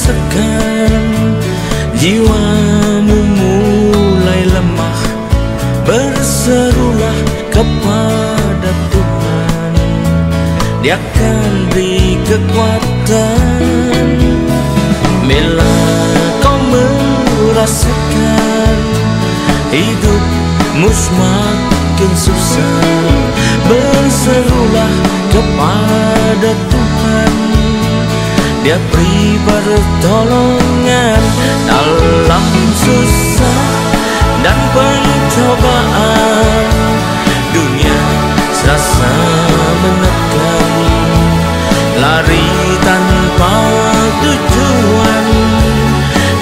rasakan jiwamu mulai lemah, berserulah kepada Tuhan, Dia akan beri kekuatan. Bila kau merasakan hidupmu semakin susah, berserulah kepada Tuhan, Dia beri pertolongan dalam susah dan pencobaan. Dunia serasa menekan, lari tanpa tujuan,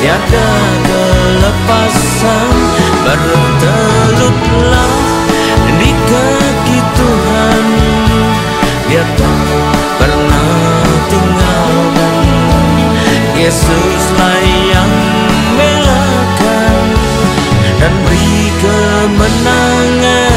tiada kelepasan. Bertelutlah di kaki Tuhan, Dia tak pernah tinggalkan. Yesuslah yang belakan dan beri kemenangan.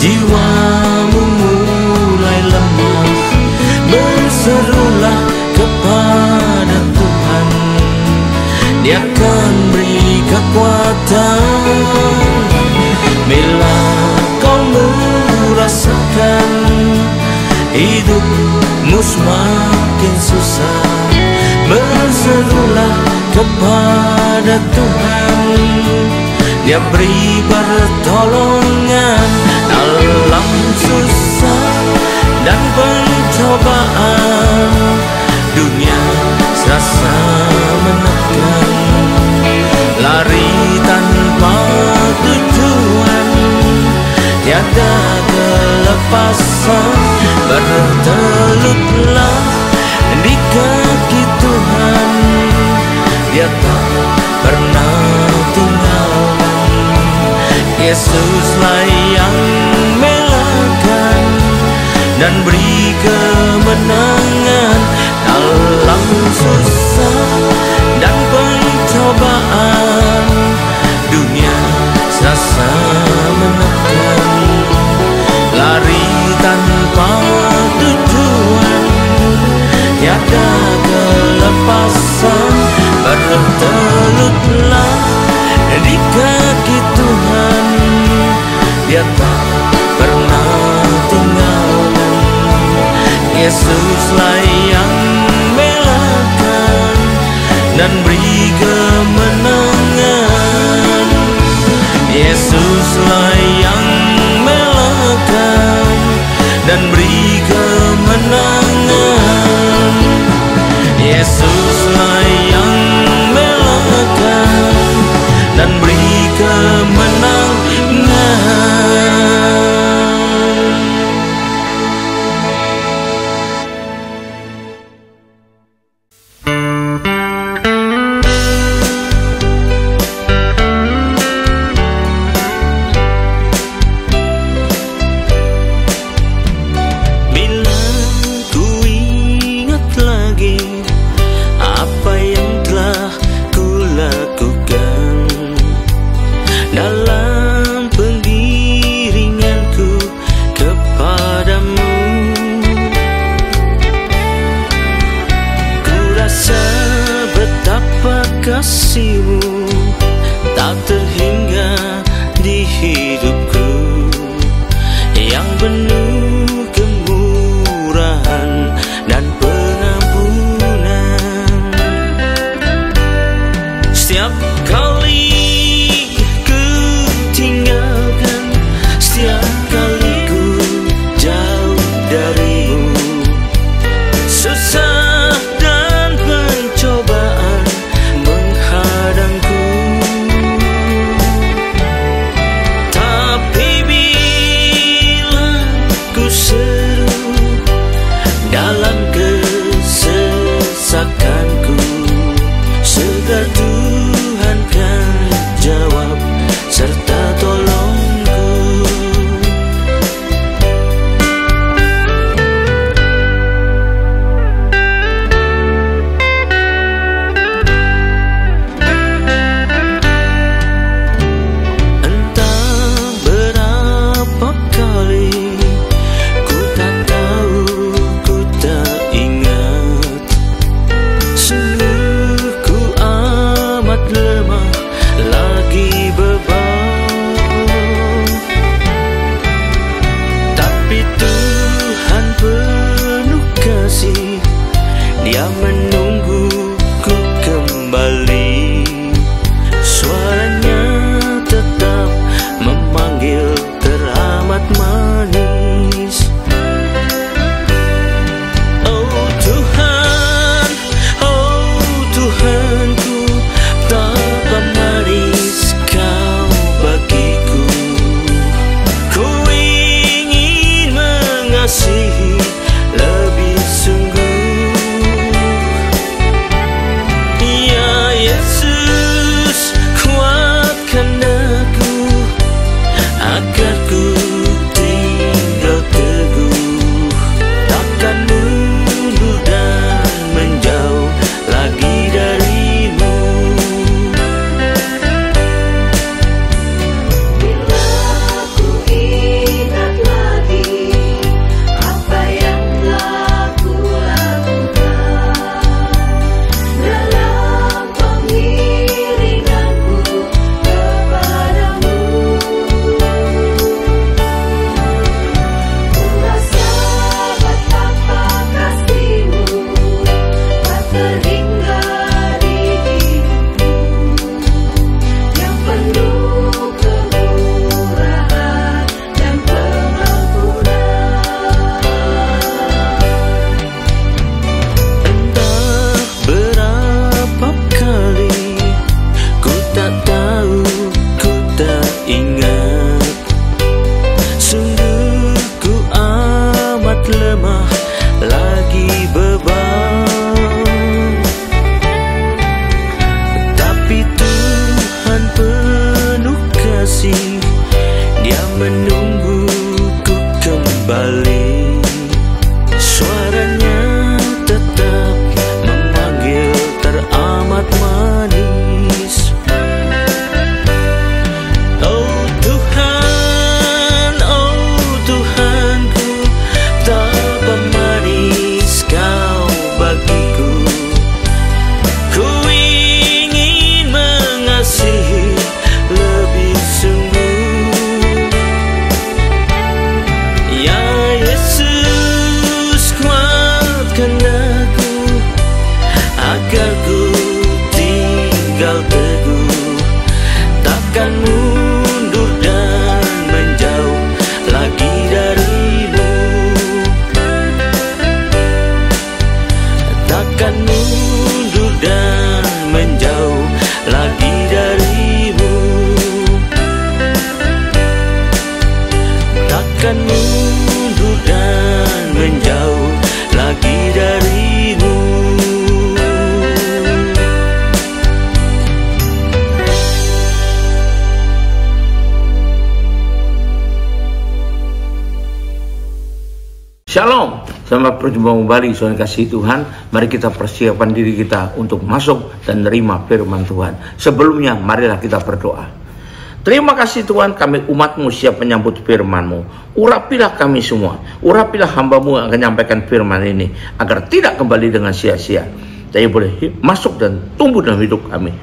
Jiwamu mulai lemah, berserulah kepada Tuhan, Dia akan beri kekuatan. Bila kau merasakan hidupmu semakin susah, berserulah kepada Tuhan, Dia beri pertolongan dalam susah dan pencobaan. Dunia serasa menekan, lari tanpa tujuan, tiada kelepasan. Bertelutlah di kaki Tuhan, Dia tak pernah tinggalkan. Yesuslah yang belakan dan beri kemenangan dalam susah dan pencobaan. Dunia serasa menekan, lari tanpa tujuan, tiada kelepasan. Bertelutlah di kaki Tuhan, Dia tak pernah tinggalkan. Yesuslah yang belakan dan beri kemenangan. Yesuslah yang belakan dan beri kemenangan. Yesuslah yang belakan dan beri kemenangan. Kasih-Mu tak terhingga di hidupku, yang penuh kemurahan dan pengampunan. Setiap kali ku tinggalkan, setiap kali ku jauh dari-Mu, susah dan pencobaan menghadap Shalom, selamat berjumpa kembali saudara kasih Tuhan. Mari kita persiapkan diri kita untuk masuk dan menerima firman Tuhan. Sebelumnya marilah kita berdoa. Terima kasih Tuhan, kami umat-Mu siap menyambut firman-Mu. Urapilah kami semua, urapilah hamba-Mu yang akan menyampaikan firman ini, agar tidak kembali dengan sia-sia, tapi boleh masuk dan tumbuh dalam hidup kami,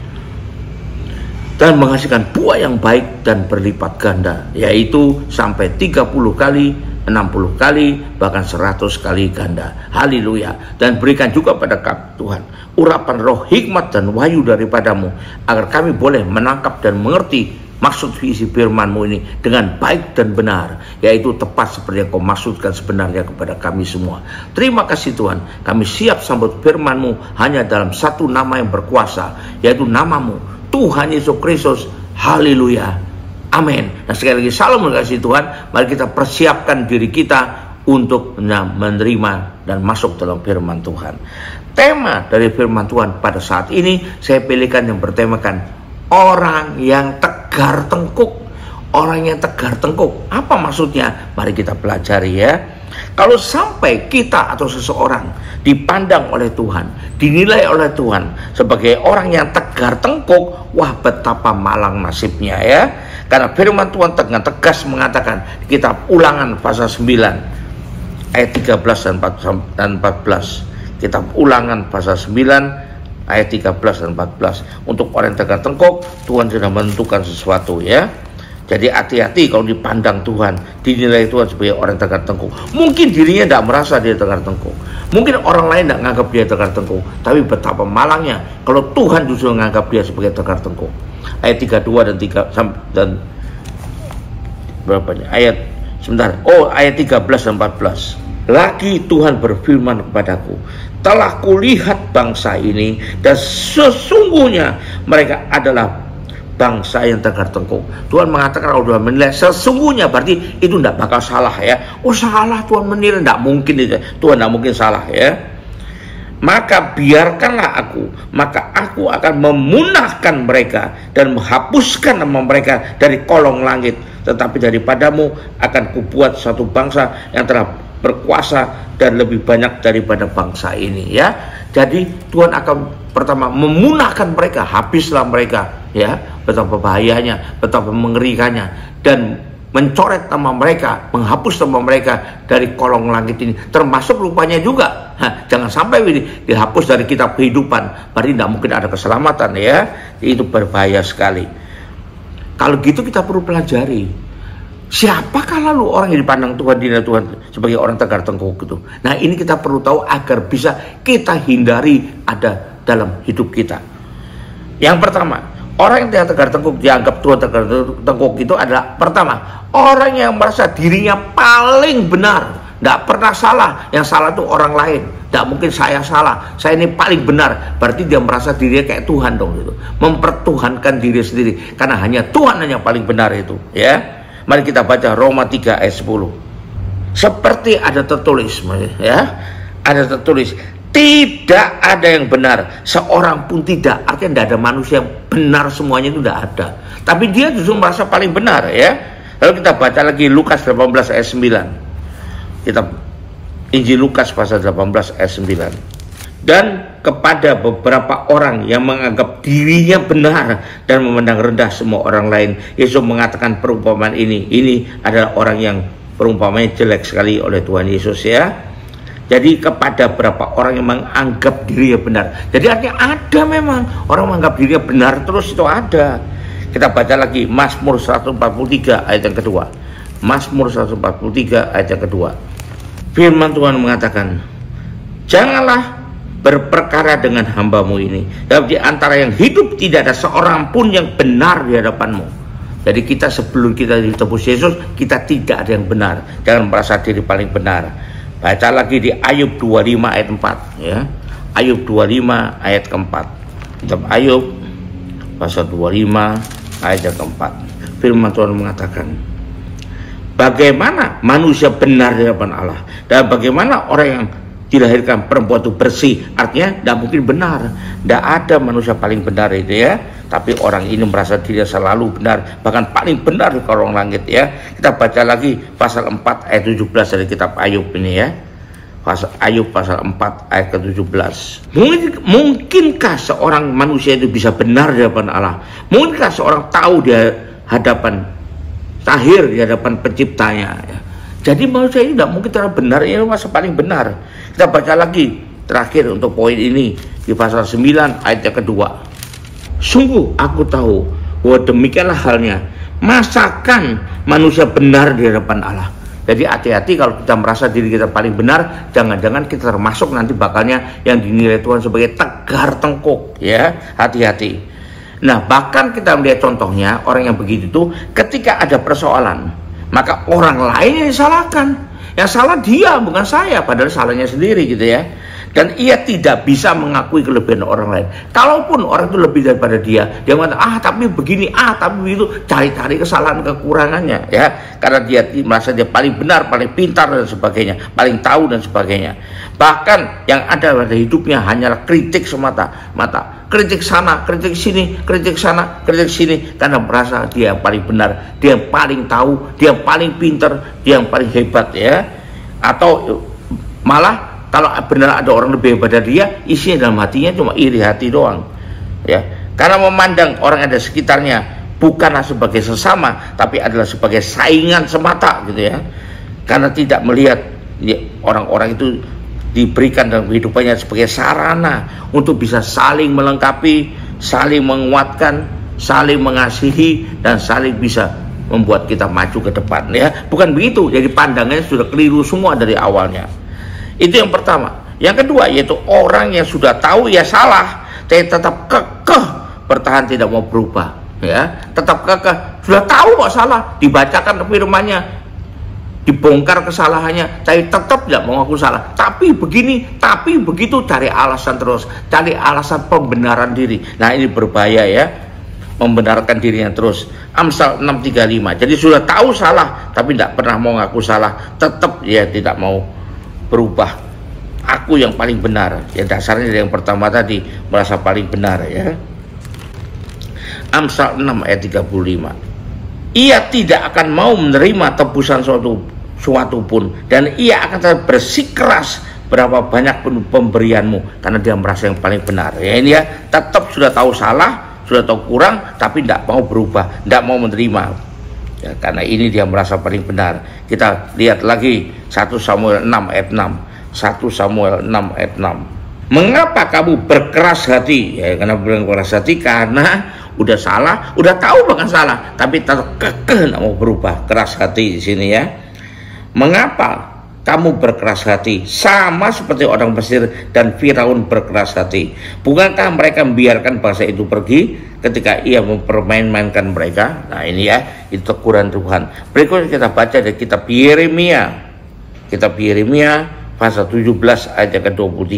dan menghasilkan buah yang baik dan berlipat ganda, yaitu sampai 30 kali, 60 kali, bahkan 100 kali ganda. Haleluya. Dan berikan juga pada kami Tuhan urapan roh hikmat dan wahyu daripadamu, agar kami boleh menangkap dan mengerti maksud visi firman-Mu ini dengan baik dan benar, yaitu tepat seperti yang Kau maksudkan sebenarnya kepada kami semua. Terima kasih Tuhan, kami siap sambut firman-Mu hanya dalam satu nama yang berkuasa, yaitu nama-Mu, Tuhan Yesus Kristus. Haleluya. Amin. Dan sekali lagi salam kasih Tuhan. Mari kita persiapkan diri kita untuk menerima dan masuk dalam firman Tuhan. Tema dari firman Tuhan pada saat ini saya pilihkan yang bertemakan orang yang tegar tengkuk. Orang yang tegar tengkuk. Apa maksudnya? Mari kita pelajari ya. Kalau sampai kita atau seseorang dipandang oleh Tuhan, dinilai oleh Tuhan sebagai orang yang tegar tengkuk, wah betapa malang nasibnya ya. Karena firman Tuhan dengan tegas mengatakan di kitab Ulangan pasal 9 ayat 13 dan 14. Kitab Ulangan pasal 9 ayat 13 dan 14. Untuk orang yang tegar tengkuk, Tuhan sudah menentukan sesuatu ya. Jadi hati-hati kalau dipandang Tuhan, dinilai Tuhan sebagai orang tegar tengkuk. Mungkin dirinya tidak merasa dia tegar tengkuk. Mungkin orang lain tidak menganggap dia tegar tengkuk. Tapi betapa malangnya kalau Tuhan justru menganggap dia sebagai tegar tengkuk. Ayat 32 dan berapa nih? Ayat 13 dan 14. Lagi Tuhan berfirman kepadaku, telah kulihat bangsa ini, dan sesungguhnya mereka adalah bangsa yang tegar tengkuk. Tuhan mengatakan kalau Tuhan menilai sesungguhnya, berarti itu tidak bakal salah ya. Oh salah Tuhan menilai, tidak mungkin itu. Tuhan tidak mungkin salah ya. Maka biarkanlah aku, maka aku akan memunahkan mereka dan menghapuskan nama mereka dari kolong langit. Tetapi daripadamu akan kubuat satu bangsa yang telah berkuasa dan lebih banyak daripada bangsa ini ya. Jadi Tuhan akan pertama memunahkan mereka, habislah mereka ya. Betapa bahayanya, betapa mengerikannya, dan mencoret nama mereka, menghapus nama mereka dari kolong langit ini, termasuk rupanya juga. Jangan sampai ini dihapus dari kitab kehidupan, berarti tidak mungkin ada keselamatan ya. Itu berbahaya sekali. Kalau gitu kita perlu pelajari, siapakah lalu orang yang dipandang Tuhan, dinilai Tuhan sebagai orang tegar tengkuk itu. Nah ini kita perlu tahu agar bisa kita hindari ada dalam hidup kita. Yang pertama, orang yang tegar tengkuk, dianggap Tuhan tegar tengkuk itu adalah pertama, orang yang merasa dirinya paling benar, tidak pernah salah. Yang salah itu orang lain. Tidak mungkin saya salah, saya ini paling benar. Berarti dia merasa dirinya kayak Tuhan dong gitu. Mempertuhankan diri sendiri, karena hanya Tuhan yang paling benar itu ya. Mari kita baca Roma 3 ayat 10. Seperti ada tertulis ya, ada tertulis, tidak ada yang benar, seorang pun tidak. Artinya tidak ada manusia yang benar, semuanya itu tidak ada. Tapi dia justru merasa paling benar ya. Lalu kita baca lagi Lukas 18 ayat 9. Kita Injil Lukas pasal 18 ayat 9. Dan kepada beberapa orang yang menganggap dirinya benar dan memandang rendah semua orang lain, Yesus mengatakan perumpamaan ini. Ini adalah orang yang perumpamannya jelek sekali oleh Tuhan Yesus ya. Jadi kepada beberapa orang yang menganggap dirinya benar. Jadi artinya ada memang orang menganggap dirinya benar terus, itu ada. Kita baca lagi Mazmur 143 ayat yang kedua. Mazmur 143 ayat yang kedua. Firman Tuhan mengatakan, janganlah berperkara dengan hamba-Mu ini, dan di antara yang hidup tidak ada seorang pun yang benar di hadapan-Mu. Jadi kita sebelum kita ditebus Yesus, kita tidak ada yang benar. Jangan merasa diri paling benar. Baca lagi di Ayub 25 ayat 4 ya. Ayub 25 ayat keempat. Kitab Ayub pasal 25 ayat yang keempat. Firman Tuhan mengatakan, bagaimana manusia benar di hadapan Allah, dan bagaimana orang yang dilahirkan perempuan itu bersih, artinya tidak mungkin benar. Tidak ada manusia paling benar itu ya. Tapi orang ini merasa dirinya selalu benar, bahkan paling benar di kolong langit ya. Kita baca lagi pasal 4 ayat 17 dari kitab Ayub ini ya. Ayub pasal 4 ayat ke-17. Mungkinkah seorang manusia itu bisa benar di hadapan Allah? Mungkinkah seorang tahu di hadapan tahir, di hadapan penciptanya ya? Jadi manusia ini tidak mungkin terlalu benar, ini masa paling benar. Kita baca lagi terakhir untuk poin ini di pasal 9 ayat yang kedua. Sungguh aku tahu bahwa demikianlah halnya, masakan manusia benar di hadapan Allah. Jadi hati-hati kalau kita merasa diri kita paling benar, jangan-jangan kita termasuk nanti bakalnya yang dinilai Tuhan sebagai tegar tengkuk ya. Hati-hati. Nah, bahkan kita melihat contohnya orang yang begitu itu ketika ada persoalan, maka orang lain yang disalahkan. Yang salah dia, bukan saya, padahal salahnya sendiri gitu ya. Dan ia tidak bisa mengakui kelebihan orang lain. Kalaupun orang itu lebih daripada dia mengatakan, tapi begini, tapi begitu, cari-cari kesalahan kekurangannya ya. Karena dia merasa dia paling benar, paling pintar dan sebagainya, paling tahu dan sebagainya. Bahkan yang ada pada hidupnya hanyalah kritik semata-mata. Kritik sana, kritik sini, kritik sana, kritik sini, karena merasa dia yang paling benar, dia yang paling tahu, dia yang paling pintar, dia yang paling hebat ya. Atau malah kalau benar ada orang lebih hebat dari dia, isinya dalam hatinya cuma iri hati doang ya. Karena memandang orang ada sekitarnya bukanlah sebagai sesama, tapi adalah sebagai saingan semata gitu ya. Karena tidak melihat ya, orang-orang itu diberikan dalam kehidupannya sebagai sarana untuk bisa saling melengkapi, saling menguatkan, saling mengasihi, dan saling bisa membuat kita maju ke depan ya. Bukan begitu, jadi pandangannya sudah keliru semua dari awalnya. Itu yang pertama. Yang kedua yaitu orang yang sudah tahu ya salah, tapi tetap kekeh bertahan tidak mau berubah ya. Tetap kekeh, sudah tahu kok salah, dibacakan firman-Nya, dibongkar kesalahannya, tapi tetap tidak mau ngaku salah. Tapi begini, tapi begitu, cari alasan terus, cari alasan pembenaran diri. Nah ini berbahaya ya, membenarkan dirinya terus. Amsal 6:35. Jadi sudah tahu salah, tapi tidak pernah mau ngaku salah, tetap ya tidak mau berubah. Aku yang paling benar. Ya dasarnya dari yang pertama tadi, merasa paling benar ya. Amsal 6 ayat 35. Ia tidak akan mau menerima tebusan suatu pun, dan ia akan tetap bersikeras berapa banyak pun pemberianmu, karena dia merasa yang paling benar ya. Ini ya, tetap sudah tahu salah, sudah tahu kurang, tapi tidak mau berubah, tidak mau menerima ya, karena ini dia merasa paling benar. Kita lihat lagi 1 Samuel 6 ayat 6. 1 Samuel 6 ayat 6. Mengapa kamu berkeras hati? Ya, karena berkeras hati karena udah salah, udah tahu bahkan salah, tapi tetap kekeh tidak mau berubah. Keras hati di sini ya. Mengapa kamu berkeras hati? Sama seperti orang Mesir dan Firaun berkeras hati. Bukankah mereka membiarkan bangsa itu pergi ketika ia mempermain-mainkan mereka? Nah ini ya, itu teguran Tuhan. Berikutnya kita baca dari kitab Yeremia. Kitab Yeremia pasal 17 ayat ke-23.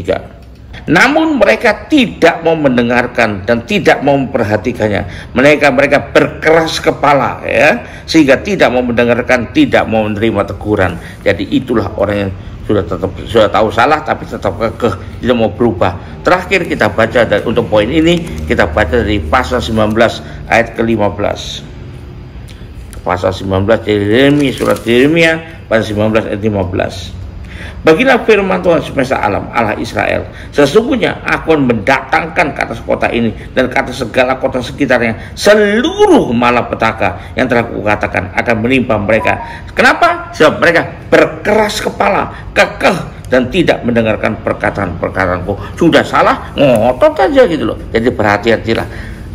Namun mereka tidak mau mendengarkan dan tidak mau memperhatikannya. Mereka berkeras kepala ya, sehingga tidak mau mendengarkan, tidak mau menerima teguran. Jadi itulah orang yang sudah tahu salah tapi tetap kekeh, tidak mau berubah. Terakhir kita baca untuk poin ini, kita baca dari pasal 19 ayat ke-15. Pasal 19 Yeremia, surat Yeremia pasal 19 ayat 15. Bagilah firman Tuhan semesta alam, Allah Israel, sesungguhnya aku akan mendatangkan ke atas kota ini dan ke atas segala kota sekitarnya seluruh malapetaka yang telah kukatakan akan menimpa mereka. Kenapa? Sebab mereka berkeras kepala, kekeh, dan tidak mendengarkan perkataan-perkataanku. Sudah salah, ngotot aja gitu loh. Jadi berhati-hatilah.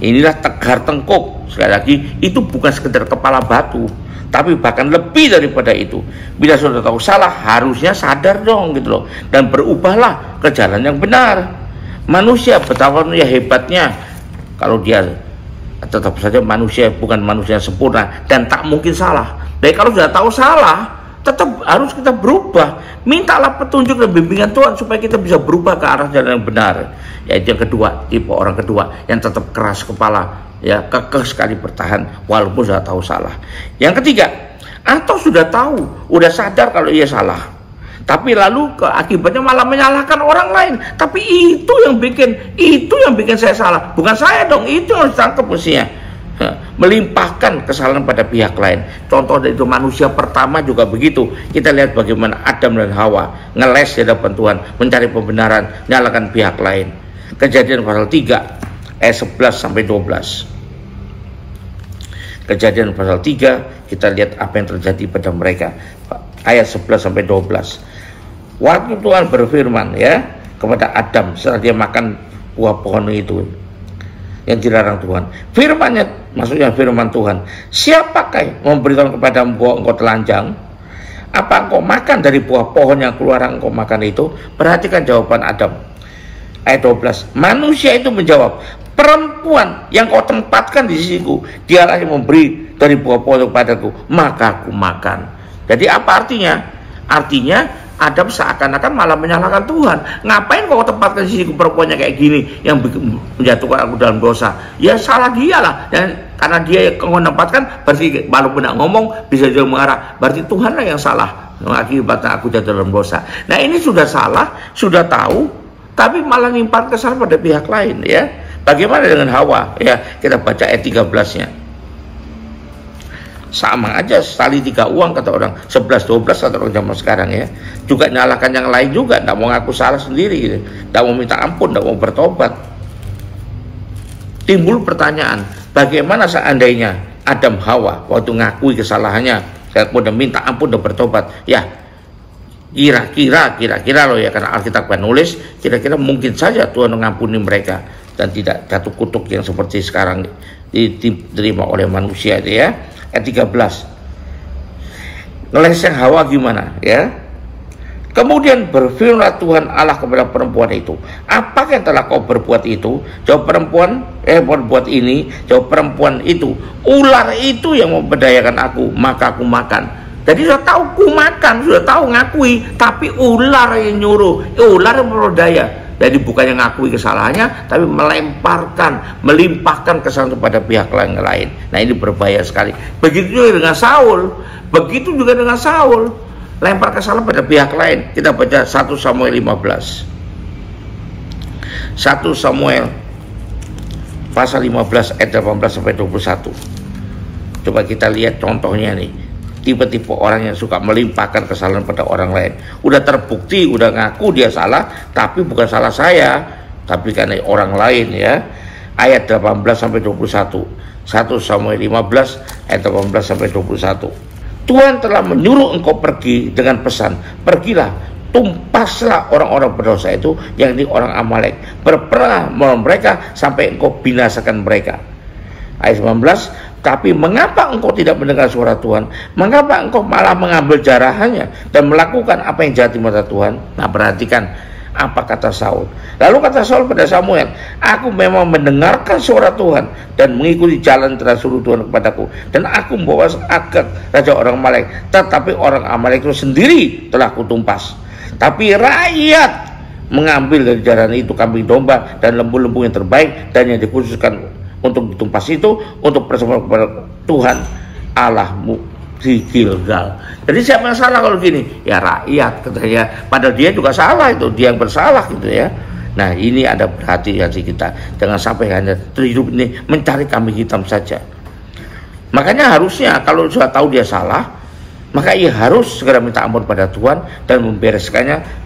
Inilah tegar tengkuk. Sekali lagi, itu bukan sekedar kepala batu, tapi bahkan lebih daripada itu. Bila sudah tahu salah, harusnya sadar dong gitu loh, dan berubahlah ke jalan yang benar. Manusia betapa hebatnya kalau dia tetap saja manusia, bukan manusia sempurna dan tak mungkin salah. Dan kalau sudah tahu salah, tetap harus kita berubah. Mintalah petunjuk dan bimbingan Tuhan supaya kita bisa berubah ke arah jalan yang benar. Yaitu yang kedua, tipe orang kedua yang tetap keras kepala, ya, kekeh sekali bertahan walaupun sudah tahu salah. Yang ketiga, atau sudah tahu, udah sadar kalau ia salah, Tapi lalu akibatnya malah menyalahkan orang lain. Tapi itu yang bikin saya salah. Bukan saya dong, itu yang harus ditangkap mestinya. Melimpahkan kesalahan pada pihak lain. Contoh dari itu manusia pertama juga begitu. Kita lihat bagaimana Adam dan Hawa ngeles di hadapan Tuhan, mencari pembenaran, nyalakan pihak lain. Kejadian pasal 3 ayat 11 sampai 12. Kejadian pasal 3, kita lihat apa yang terjadi pada mereka. Ayat 11 sampai 12. Waktu Tuhan berfirman ya kepada Adam setelah dia makan buah pohon itu yang dilarang Tuhan. Firman-Nya, maksudnya firman Tuhan, siapakah yang memberitahu kepadamu bahwa engkau telanjang? Apa engkau makan dari buah pohon yang keluar engkau makan itu? Perhatikan jawaban Adam. Ayat 12. Manusia itu menjawab, perempuan yang kau tempatkan di sisiku, dialah yang memberi dari buah pohon kepadaku, maka aku makan. Jadi apa artinya? Artinya Adam seakan-akan malah menyalahkan Tuhan. Ngapain kau tempatkan di sisiku perempuannya kayak gini yang menjatuhkan aku dalam dosa? Ya salah dia lah. Dan karena dia yang kau tempatkan, berarti walaupun tidak ngomong bisa jadi mengarah, berarti Tuhanlah yang salah. Akibatnya aku jatuh dalam dosa. Nah ini sudah salah, sudah tahu, tapi malah nimpan kesalahan pada pihak lain ya. Bagaimana dengan Hawa? Ya kita baca ayat 13-nya. Sama aja, sekali 3 uang kata orang, 11-12 kata orang zaman sekarang ya. Juga nyalakan yang lain juga, tidak mau ngaku salah sendiri gitu. Tidak mau minta ampun, tidak mau bertobat. Timbul pertanyaan, bagaimana seandainya Adam Hawa waktu ngakui kesalahannya, kemudian minta ampun dan bertobat? Ya kira-kira loh ya, karena Alkitab menulis kira-kira mungkin saja Tuhan mengampuni mereka dan tidak jatuh kutuk yang seperti sekarang diterima oleh manusia itu ya. Ayat 13. Ngeleseng Hawa gimana ya? Kemudian berfirmanlah Tuhan Allah kepada perempuan itu, apakah yang telah kau berbuat itu? Jawab perempuan, berbuat ini. Jawab perempuan itu, ular itu yang memberdayakan aku, maka aku makan. Jadi sudah tahu ku makan, sudah tahu ngakui, tapi ular yang nyuruh, ular yang memperdaya. Jadi bukannya ngakui kesalahannya, tapi melimpahkan kesalahan kepada pihak lain. Nah ini berbahaya sekali. Begitu juga dengan Saul. Lempar kesalahan pada pihak lain. Kita baca 1 Samuel 15. 1 Samuel pasal 15 ayat 18 sampai 21. Coba kita lihat contohnya nih. Tipe-tipe orang yang suka melimpahkan kesalahan pada orang lain. Udah terbukti, udah ngaku dia salah, tapi bukan salah saya, tapi karena orang lain ya. Ayat 18 sampai 21. 1 Samuel 15 ayat 18 sampai 21. Tuhan telah menyuruh engkau pergi dengan pesan, pergilah, tumpaslah orang-orang berdosa itu, yang di orang Amalek, berperang melawan mereka sampai engkau binasakan mereka. Ayat 19. Tapi mengapa engkau tidak mendengar suara Tuhan? Mengapa engkau malah mengambil jarahannya dan melakukan apa yang jahat di mata Tuhan? Nah perhatikan apa kata Saul. Lalu kata Saul pada Samuel, aku memang mendengarkan suara Tuhan dan mengikuti jalan telah suruh Tuhan kepadaku, dan aku membawa Agag raja orang Amalek, tetapi orang Amalek itu sendiri telah kutumpas. Tapi rakyat mengambil dari jarahan itu kambing domba dan lembu-lembu yang terbaik dan yang dikhususkan untuk ditumpas itu untuk persembahan kepada Tuhan Allahmu di Gilgal. Jadi siapa yang salah kalau gini? Ya rakyat katanya. Padahal dia juga salah, itu dia yang bersalah gitu ya. Nah ini ada berhati-hati kita, jangan sampai hanya terhidup ini mencari kambing hitam saja. Makanya harusnya kalau sudah tahu dia salah, maka ia harus segera minta ampun pada Tuhan dan membereskannya,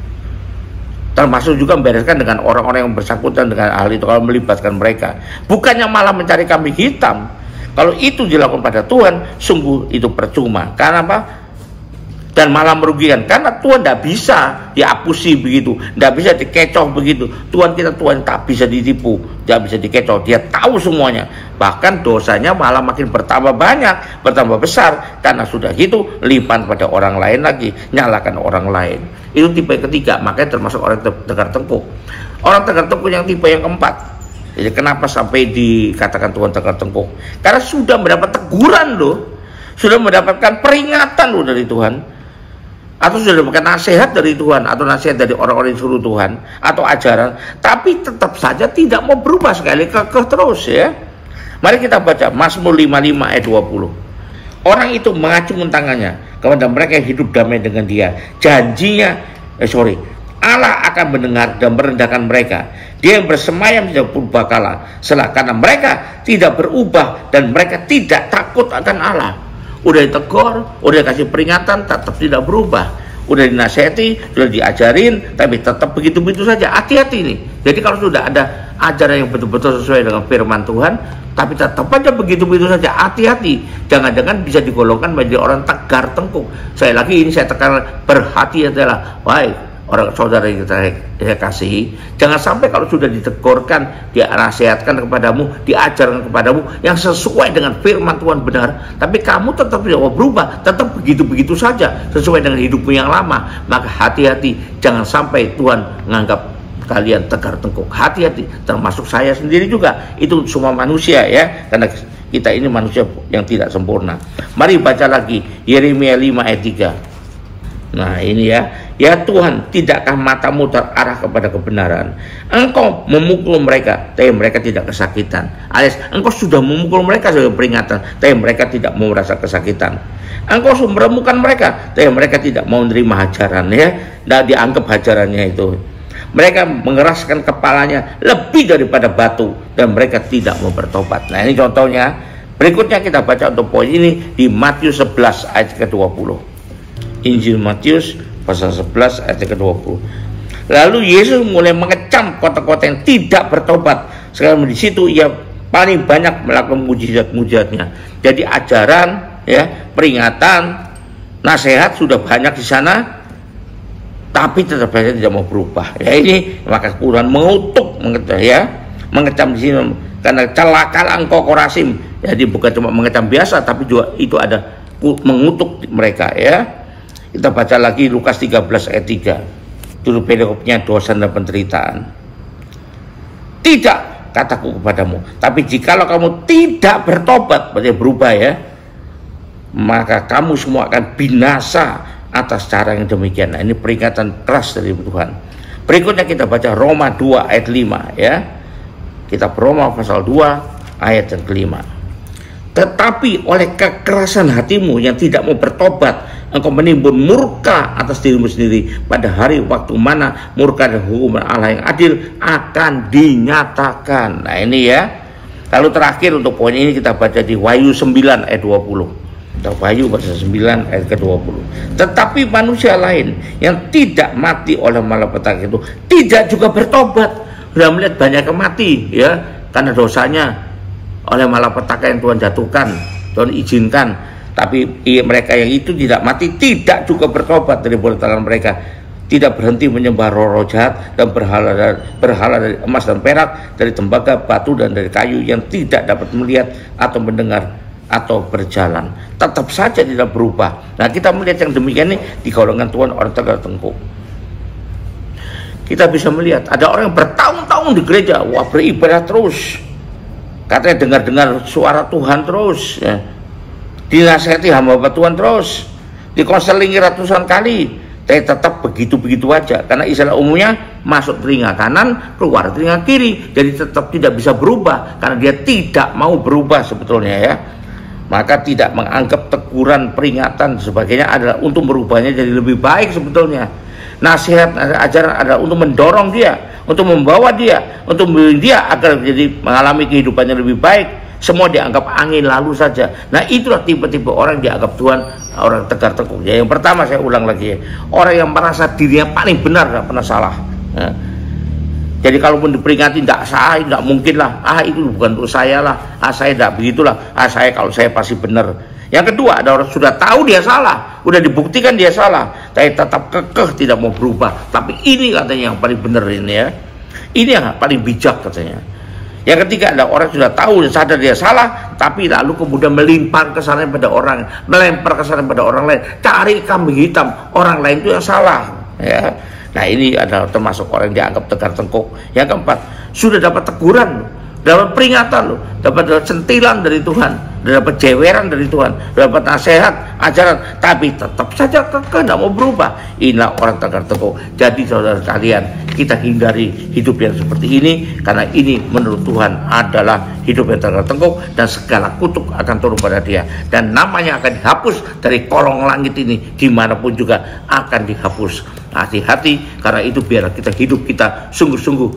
termasuk juga membereskan dengan orang-orang yang bersangkutan dengan hal itu kalau melibatkan mereka. Bukannya malah mencari kambing hitam. Kalau itu dilakukan pada Tuhan, sungguh itu percuma. Karena apa? Dan malah merugikan. Karena Tuhan tidak bisa diapusi begitu, tidak bisa dikecoh begitu. Tuhan kita, Tuhan tak bisa ditipu, tidak bisa dikecoh. Dia tahu semuanya. Bahkan dosanya malah makin bertambah banyak, bertambah besar. Karena sudah gitu limpahan pada orang lain lagi, nyalakan orang lain. Itu tipe yang ketiga, makanya termasuk orang tegar tengkuk. Orang tegar tengkuk yang tipe yang keempat. Jadi kenapa sampai dikatakan Tuhan tegar tengkuk? Karena sudah mendapat teguran loh, sudah mendapatkan peringatan loh dari Tuhan, atau sudah mendapatkan nasihat dari Tuhan, atau nasihat dari orang-orang yang suruh Tuhan, atau ajaran, tapi tetap saja tidak mau berubah, sekali kekeh terus ya. Mari kita baca Mazmur 55 ayat 20. Orang itu mengacungkan tangannya kepada mereka yang hidup damai dengan dia. Janjinya, Allah akan mendengar dan merendahkan mereka. Dia yang bersemayam tidak purbakala, karena mereka tidak berubah dan mereka tidak takut akan Allah. Udah ditegur, udah kasih peringatan, tetap tidak berubah. Udah dinasihati, sudah diajarin, tapi tetap begitu-begitu saja. Hati-hati nih. Jadi kalau sudah ada ajaran yang betul-betul sesuai dengan firman Tuhan, tapi tetap aja begitu-begitu saja, hati-hati. Jangan-jangan bisa digolongkan menjadi orang tegar tengkuk. Saya tekan, berhati adalah baik. Orang saudara yang saya kasihi, jangan sampai kalau sudah ditegurkan, dia nasihatkan kepadamu, diajarkan kepadamu yang sesuai dengan firman Tuhan benar, tapi kamu tetap tidak mau berubah, tetap begitu-begitu saja sesuai dengan hidupmu yang lama, maka hati-hati, jangan sampai Tuhan menganggap kalian tegar tengkuk. Hati-hati, termasuk saya sendiri juga, itu semua manusia ya, karena kita ini manusia yang tidak sempurna. Mari baca lagi Yeremia 5 ayat 3. Nah ini ya Tuhan, tidakkah matamu terarah kepada kebenaran? Engkau memukul mereka, tapi mereka tidak kesakitan. Alias engkau sudah memukul mereka sebagai peringatan, tapi mereka tidak mau merasa kesakitan. Engkau sudah meremukkan mereka, tapi mereka tidak mau menerima hajaran ya. Tidak dianggap hajarannya itu. Mereka mengeraskan kepalanya lebih daripada batu, dan mereka tidak mau bertobat. Nah ini contohnya. Berikutnya kita baca untuk poin ini di Matius 11 ayat ke-20. Injil Matius pasal 11 ayat ke-20. Lalu Yesus mulai mengecam kota-kota yang tidak bertobat. Sekarang di situ ia paling banyak melakukan mujizat-mujizatnya. Jadi ajaran, ya, peringatan, nasihat sudah banyak di sana, tapi tetap saja tidak mau berubah. Ya ini maka Tuhan mengutuk, mengecam di sini karena celakalah engkau Korasim. Jadi bukan cuma mengecam biasa, tapi juga itu ada mengutuk mereka ya. Kita baca lagi Lukas 13 ayat 3. Juru perikopnya dosa dan penderitaan. Tidak, kataku kepadamu, tapi jikalau kamu tidak bertobat, berarti berubah ya, maka kamu semua akan binasa atas cara yang demikian. Nah, ini peringatan keras dari Tuhan. Berikutnya kita baca Roma 2 ayat 5 ya. Kita Roma pasal 2 ayat yang kelima. Tetapi oleh kekerasan hatimu yang tidak mau bertobat, engkau menimbun murka atas dirimu sendiri pada hari waktu mana murka dan hukuman Allah yang adil akan dinyatakan. Nah ini ya. Lalu terakhir untuk poin ini kita baca di Wahyu 9 ayat 20. Wahyu pasal 9 ayat ke-20. Tetapi manusia lain yang tidak mati oleh malapetaka itu tidak juga bertobat. Sudah melihat banyak yang mati ya, karena dosanya oleh malapetaka yang Tuhan jatuhkan, Tuhan izinkan. Tapi mereka yang itu tidak mati tidak juga bertobat dari perbuatan mereka, tidak berhenti menyembah roh-roh jahat dan berhala dari emas dan perak, dari tembaga, batu dan dari kayu yang tidak dapat melihat atau mendengar atau berjalan, tetap saja tidak berubah. Nah kita melihat yang demikian ini di golongan Tuhan orang tegar tengkuk. Kita bisa melihat ada orang yang bertahun-tahun di gereja, wah beribadah terus, katanya dengar-dengar suara Tuhan terus ya. Dinasihati hamba Tuhan terus, dikonselingi ratusan kali, tapi tetap begitu-begitu aja. Karena istilah umumnya masuk telinga kanan, keluar telinga kiri, jadi tetap tidak bisa berubah karena dia tidak mau berubah sebetulnya ya. Maka tidak menganggap teguran, peringatan sebagainya adalah untuk merubahnya jadi lebih baik sebetulnya. Nasihat, ajaran adalah untuk mendorong dia, untuk membawa dia, untuk membimbing dia agar jadi mengalami kehidupannya lebih baik. Semua dianggap angin lalu saja. Nah itulah tipe-tipe orang yang dianggap Tuhan orang tegar tengkuk. Ya, yang pertama saya ulang lagi ya, orang yang merasa dirinya paling benar, tidak pernah salah ya. Jadi kalaupun diperingati tidak salah, tidak mungkin lah, itu bukan untuk saya lah, saya tidak begitulah, saya kalau saya pasti benar. Yang kedua, ada orang sudah tahu dia salah, sudah dibuktikan dia salah, tapi tetap kekeh tidak mau berubah. Tapi ini katanya yang paling benar ini ya, ini yang paling bijak katanya. Yang ketiga ada orang sudah tahu dan sadar dia salah, tapi lalu kemudian melempar kesalahan pada orang, melempar kesalahan pada orang lain, cari kambing hitam orang lain itu yang salah ya. Nah ini adalah termasuk orang yang dianggap tegar tengkuk. Yang keempat, sudah dapat teguran, dapat peringatan loh, dapat sentilan dari Tuhan, dapat jeweran dari Tuhan, dapat nasihat, ajaran, tapi tetap saja kekeh, tidak mau berubah. Inilah orang tegar tengkuk. Jadi saudara sekalian, kita hindari hidup yang seperti ini, karena ini menurut Tuhan adalah hidup yang tegar tengkuk, dan segala kutuk akan turun pada dia, dan namanya akan dihapus dari kolong langit ini, dimanapun juga akan dihapus. Hati-hati, karena itu biarlah kita hidup kita sungguh-sungguh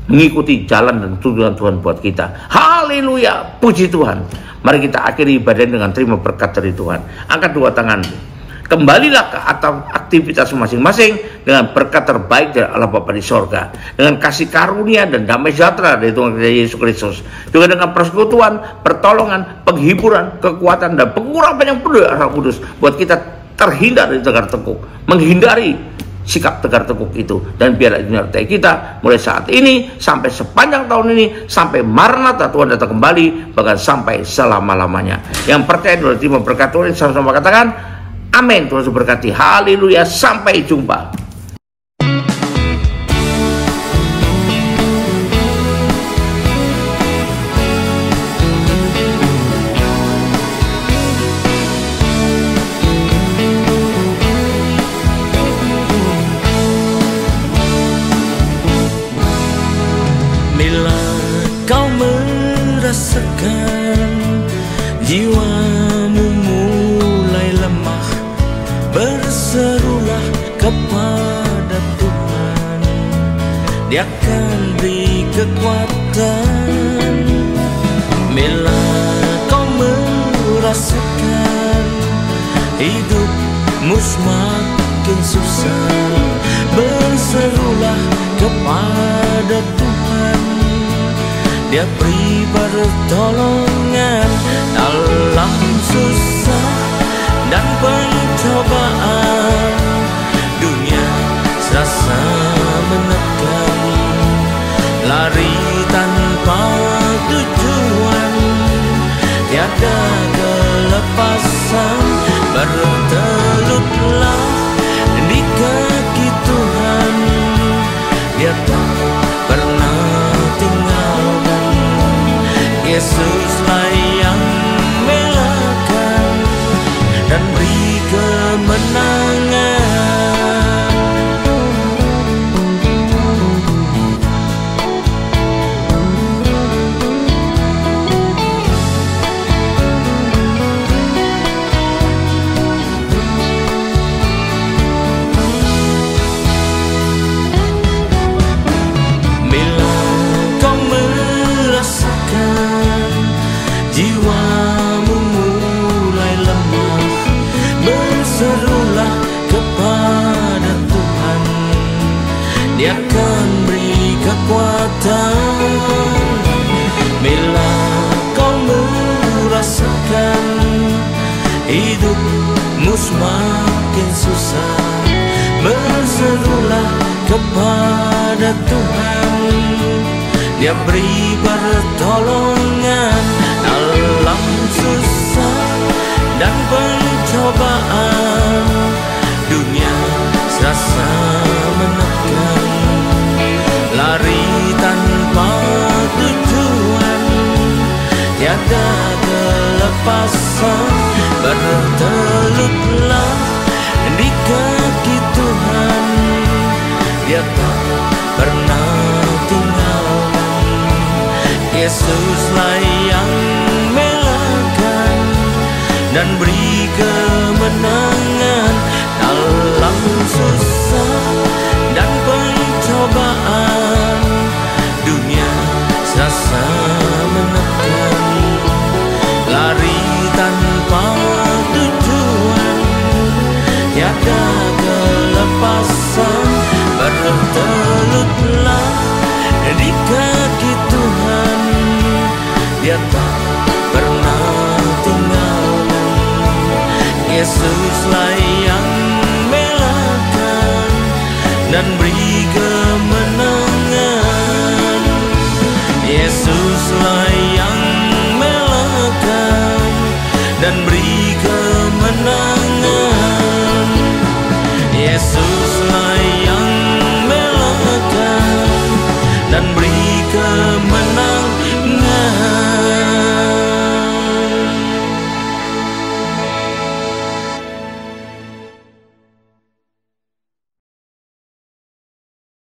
mengikuti jalan dan tuntunan Tuhan buat kita. Haleluya, puji Tuhan. Mari kita akhiri ibadah dengan terima berkat dari Tuhan. Angkat dua tangan, kembalilah ke atau aktivitas masing-masing dengan berkat terbaik dari Allah Bapa di sorga, dengan kasih karunia dan damai sejahtera dari Tuhan kita Yesus Kristus, juga dengan persekutuan, pertolongan, penghiburan, kekuatan, dan pengurapan yang penuh Roh Kudus buat kita terhindar dari tegar tengkuk, menghindari sikap tegar tengkuk itu, dan biarlah menyertai kita mulai saat ini sampai sepanjang tahun ini, sampai Maranatha Tuhan datang kembali, bahkan sampai selama-lamanya. Yang percaya boleh terima berkat Tuhan, sama-sama katakan amin. Tuhan berkati. Haleluya, sampai jumpa. Bila kau merasakan jiwamu mulai lemah, berserulah kepada Tuhan, Dia akan beri kekuatan. Bila kau merasakan hidupmu semakin susah, berserulah kepada Tuhan, Dia beri pertolongan dalam susah dan pencobaan. Dunia serasa menekan, lari tanpa tujuan, tiada kelepasan. Bertelutlah di kaki Tuhan, Dia tak pernah tinggalkan. Yesuslah yang melahkan dan beri kemenangan. Bila kau merasakan jiwamu mulai lemah, berserulah kepada Tuhan, Dia akan beri kekuatan. Bila kau merasakan hidupmu semakin susah, berserulah kepada Tuhan, Dia beri pertolongan dalam susah dan pencobaan. Dunia serasa menekan, lari tanpa tujuan, tiada kelepasan. Bertelutlah di kaki Tuhan, Dia tak pernah tinggalkan. Yesuslah yang melahkan dan beri kemenangan dalam susah dan pencobaan. Dunia serasa menekan, lari tanpa tujuan, tiada kelepasan. Bertelutlah di kaki Tuhan, Dia tak pernah tinggalkan. Yesuslah yang melahkan dan beri kemenangan. Yesuslah yang melahkan dan beri kemenangan.